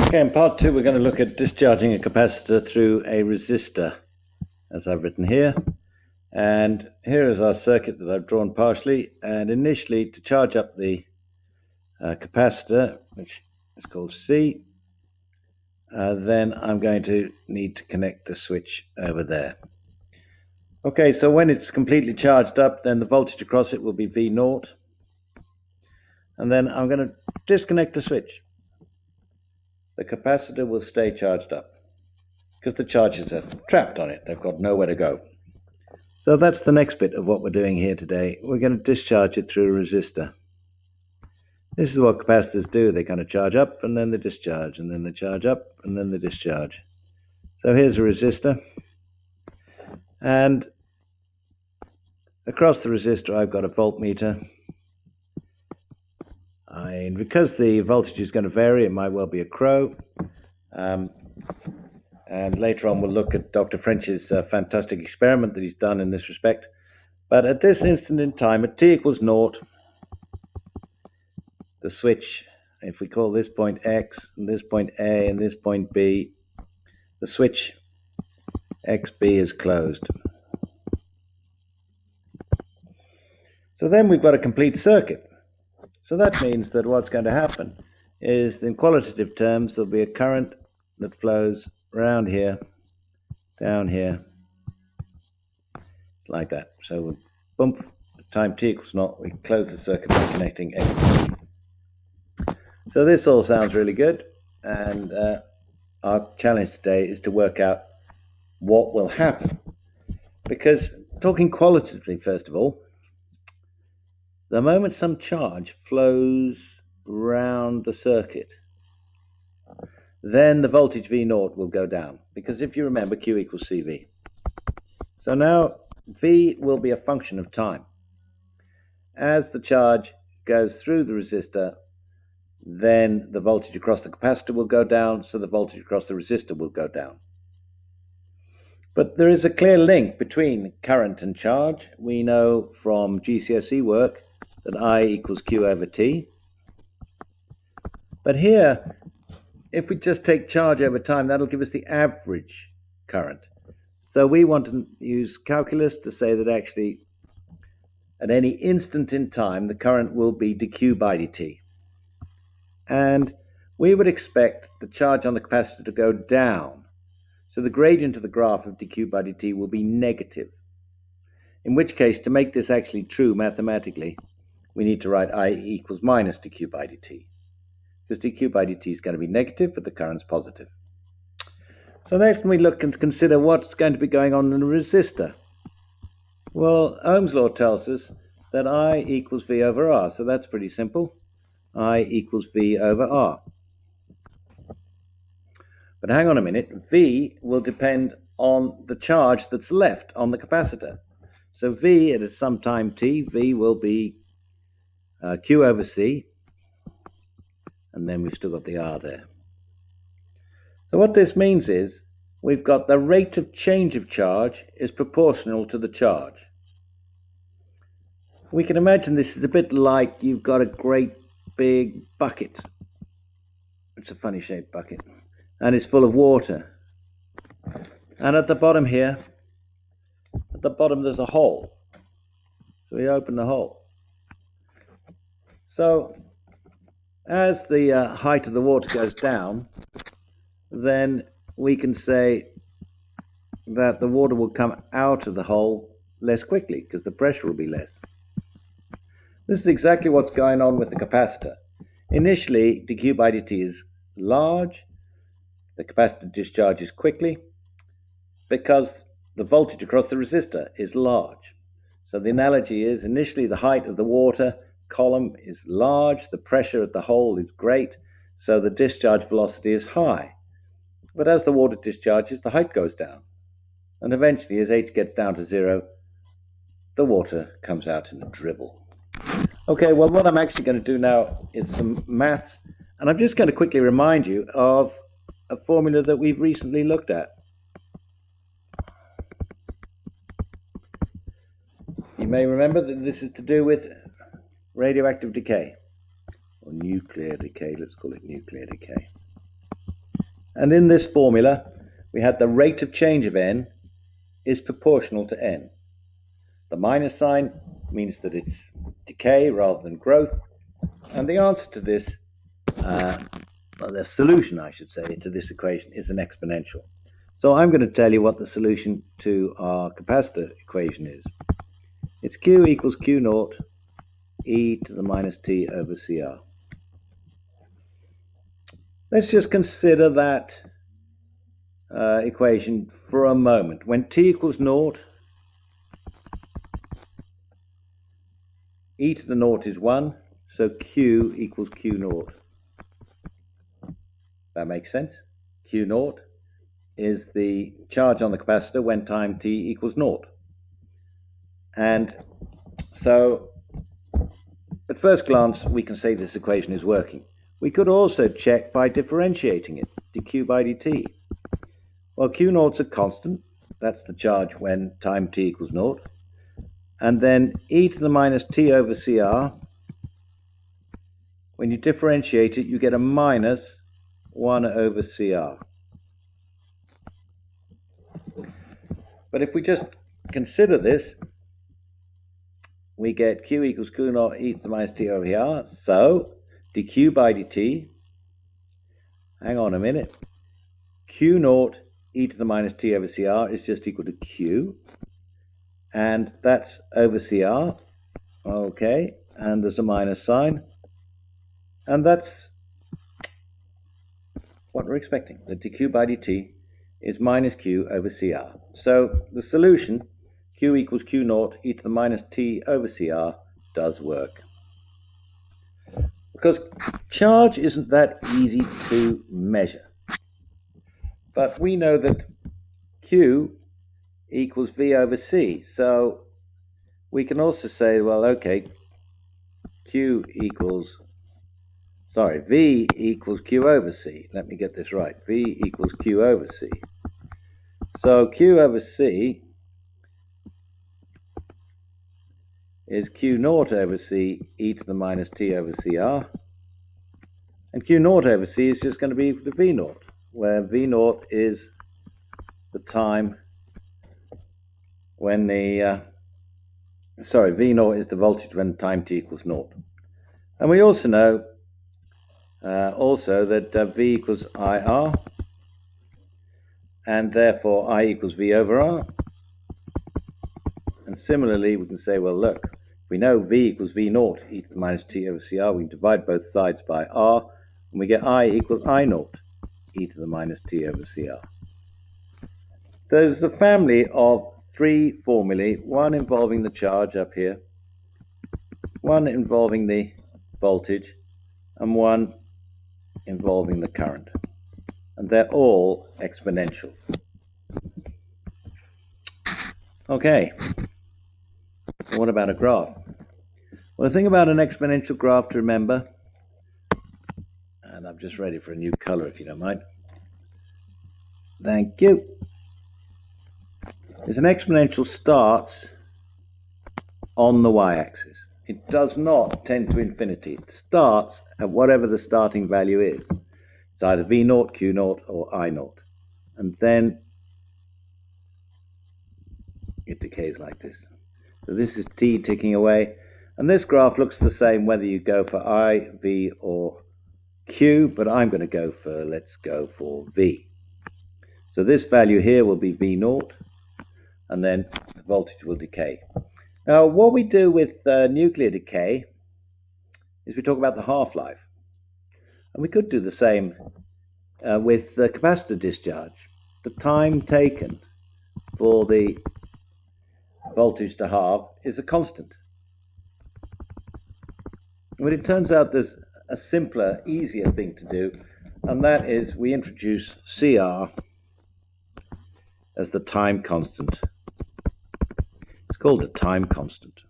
Okay, in part two, we're going to look at discharging a capacitor through a resistor, as I've written here. And here is our circuit that I've drawn partially. And initially, to charge up the capacitor, which is called C, then I'm going to need to connect the switch over there. Okay, so when it's completely charged up, then the voltage across it will be V0. And then I'm going to disconnect the switch. The capacitor will stay charged up because the charges are trapped on it. They've got nowhere to go. So that's the next bit of what we're doing here today. We're going to discharge it through a resistor. This is what capacitors do. They kind of charge up and then they discharge, and then they charge up and then they discharge. So here's a resistor. And across the resistor, I've got a voltmeter. And because the voltage is going to vary, it might well be a crow. And later on, we'll look at Dr. French's fantastic experiment that he's done in this respect. But at this instant in time, at t equals 0, the switch, if we call this point X, and this point A, and this point B, the switch XB is closed. So then we've got a complete circuit. So that means that what's going to happen is, in qualitative terms, there'll be a current that flows around here, down here, like that. So bump, time t equals 0, we close the circuit by connecting X. So this all sounds really good, and our challenge today is to work out what will happen. Because, talking qualitatively first of all, the moment some charge flows round the circuit, then the voltage V0 will go down, because if you remember, Q equals CV. So now V will be a function of time. As the charge goes through the resistor, then the voltage across the capacitor will go down, so the voltage across the resistor will go down. But there is a clear link between current and charge. We know from GCSE work that I equals Q over T. But here, if we just take charge over time, that'll give us the average current. So we want to use calculus to say that actually at any instant in time, the current will be dq by dt. And we would expect the charge on the capacitor to go down. So the gradient of the graph of dq by dt will be negative. In which case, to make this actually true mathematically, we need to write I equals minus dq by dt. Because dq by dt is going to be negative, but the current's positive. So next we look and consider what's going to be going on in the resistor. Well, Ohm's law tells us that I equals V over R, so that's pretty simple. I equals V over R. But hang on a minute, V will depend on the charge that's left on the capacitor. So V at some time t, V will be Q over C, and then we've still got the R there. So what this means is, we've got the rate of change of charge is proportional to the charge. We can imagine this is a bit like you've got a great big bucket. It's a funny shaped bucket. And it's full of water. And at the bottom here, at the bottom there's a hole. So we open the hole. So as the height of the water goes down, then we can say that the water will come out of the hole less quickly because the pressure will be less. This is exactly what's going on with the capacitor. Initially, dq by dt is large. The capacitor discharges quickly because the voltage across the resistor is large. So the analogy is, initially the height of the water column is large, the pressure at the hole is great, so the discharge velocity is high. But as the water discharges, the height goes down. And eventually, as h gets down to 0, the water comes out in a dribble. Okay, well, what I'm actually going to do now is some maths. And I'm just going to quickly remind you of a formula that we've recently looked at. You may remember that this is to do with radioactive decay, or nuclear decay. Let's call it nuclear decay. And in this formula, we had the rate of change of n is proportional to n. The minus sign means that it's decay rather than growth. And the answer to this, the solution, I should say, to this equation is an exponential. So I'm going to tell you what the solution to our capacitor equation is. It's Q equals Q naught e to the minus t over CR. Let's just consider that equation for a moment. When t equals naught, e to the naught is 1, so Q equals Q naught. That makes sense? Q naught is the charge on the capacitor when time t equals naught. And so at first glance, we can say this equation is working. We could also check by differentiating it, dq by dt. Well, Q naught's a constant. That's the charge when time t equals naught. And then e to the minus t over CR, when you differentiate it, you get a minus 1 over CR. But if we just consider this, we get Q equals Q naught e to the minus t over here. So dq by dt, hang on a minute, Q naught e to the minus t over CR is just equal to Q. And that's over CR. Okay, and there's a minus sign. And that's what we're expecting. The dq by dt is minus Q over CR. So the solution, Q equals Q naught e to the minus t over CR, does work. Because charge isn't that easy to measure. But we know that Q equals V over C. So we can also say, well, okay, V equals Q over C. Let me get this right. V equals Q over C. So Q over C is Q naught over C e to the minus t over CR. And Q naught over C is just going to be equal to V naught, where V naught is the time when V naught is the voltage when time t equals naught. And we also know that V equals IR, and therefore I equals V over R. And similarly, we can say, well, look, we know V equals V naught e to the minus t over CR. We can divide both sides by R, and we get I equals I naught e to the minus t over CR. There's a family of 3 formulae, one involving the charge up here, one involving the voltage, and one involving the current. And they're all exponential. Okay, so what about a graph? Well, the thing about an exponential graph to remember, and I'm just ready for a new color if you don't mind. Thank you. Is an exponential starts on the y-axis. It does not tend to infinity. It starts at whatever the starting value is. It's either V naught, Q naught, or I naught. And then it decays like this. So this is t ticking away. And this graph looks the same whether you go for I, V, or Q, but I'm going to go for, let's go for V. So this value here will be V naught, and then the voltage will decay. Now, what we do with nuclear decay is we talk about the half-life. And we could do the same with the capacitor discharge. The time taken for the voltage to halve is a constant. But it turns out there's a simpler, easier thing to do, and that is we introduce CR as the time constant. It's called a time constant.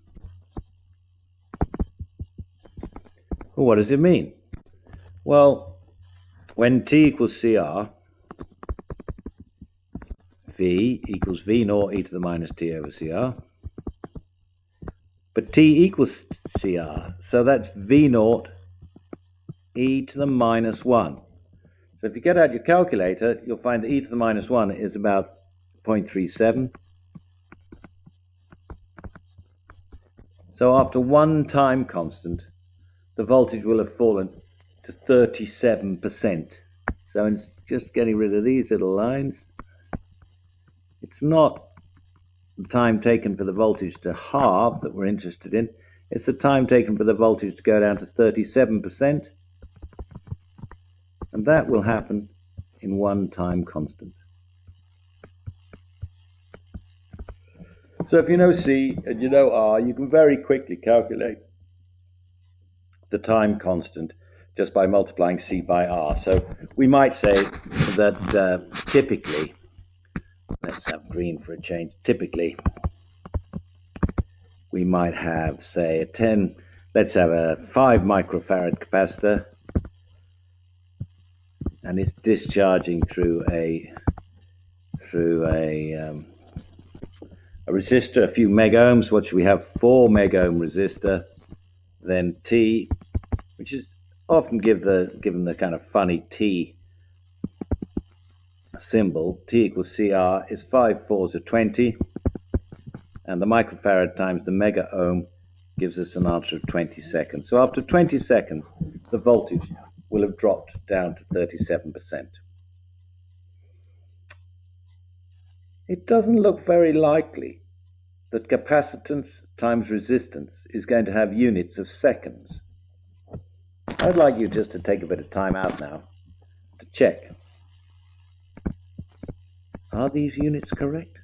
Well, what does it mean? Well, when t equals CR, V equals V naught e to the minus t over CR. But t equals CR, so that's V naught e to the minus 1. So if you get out your calculator, you'll find that e to the minus 1 is about 0.37. So after one time constant, the voltage will have fallen to 37%. So it's just getting rid of these little lines. It's not the time taken for the voltage to halve that we're interested in. It's the time taken for the voltage to go down to 37%. And that will happen in one time constant. So if you know C and you know R, you can very quickly calculate the time constant just by multiplying C by R. So we might say that typically, let's have green for a change, typically we might have, say, let's have a 5 microfarad capacitor, and it's discharging through a resistor, a few mega ohms. What should we have? 4 mega ohm resistor. Then T, which is often given the kind of funny T symbol. T equals CR is 5 fours are 20, and the microfarad times the mega ohm gives us an answer of 20 seconds. So after 20 seconds, the voltage will have dropped down to 37%. It doesn't look very likely that capacitance times resistance is going to have units of seconds. I'd like you just to take a bit of time out now to check. Are these units correct?